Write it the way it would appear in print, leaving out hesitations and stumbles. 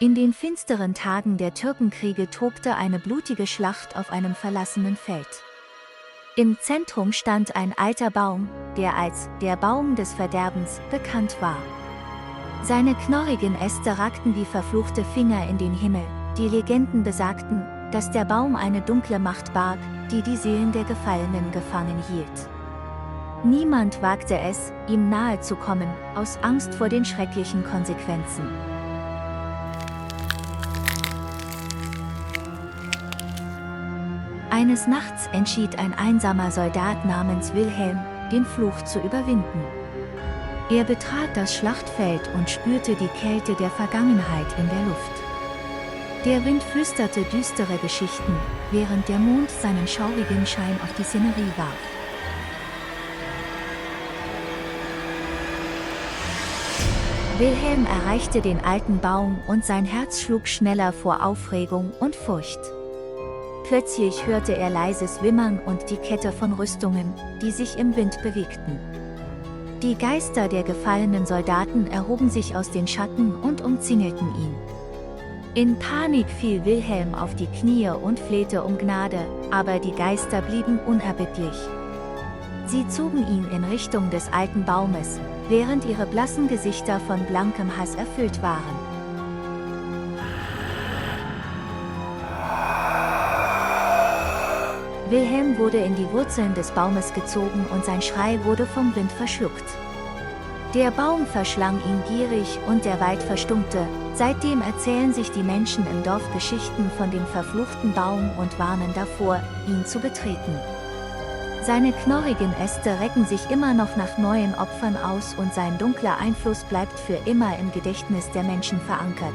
In den finsteren Tagen der Türkenkriege tobte eine blutige Schlacht auf einem verlassenen Feld. Im Zentrum stand ein alter Baum, der als der Baum des Verderbens bekannt war. Seine knorrigen Äste ragten wie verfluchte Finger in den Himmel. Die Legenden besagten, dass der Baum eine dunkle Macht barg, die die Seelen der Gefallenen gefangen hielt. Niemand wagte es, ihm nahe zu kommen, aus Angst vor den schrecklichen Konsequenzen. Eines Nachts entschied ein einsamer Soldat namens Wilhelm, den Fluch zu überwinden. Er betrat das Schlachtfeld und spürte die Kälte der Vergangenheit in der Luft. Der Wind flüsterte düstere Geschichten, während der Mond seinen schaurigen Schein auf die Szenerie warf. Wilhelm erreichte den alten Baum und sein Herz schlug schneller vor Aufregung und Furcht. Plötzlich hörte er leises Wimmern und die Kette von Rüstungen, die sich im Wind bewegten. Die Geister der gefallenen Soldaten erhoben sich aus den Schatten und umzingelten ihn. In Panik fiel Wilhelm auf die Knie und flehte um Gnade, aber die Geister blieben unerbittlich. Sie zogen ihn in Richtung des alten Baumes, während ihre blassen Gesichter von blankem Hass erfüllt waren. Wilhelm wurde in die Wurzeln des Baumes gezogen und sein Schrei wurde vom Wind verschluckt. Der Baum verschlang ihn gierig und der Wald verstummte. Seitdem erzählen sich die Menschen im Dorf Geschichten von dem verfluchten Baum und warnen davor, ihn zu betreten. Seine knorrigen Äste recken sich immer noch nach neuen Opfern aus und sein dunkler Einfluss bleibt für immer im Gedächtnis der Menschen verankert.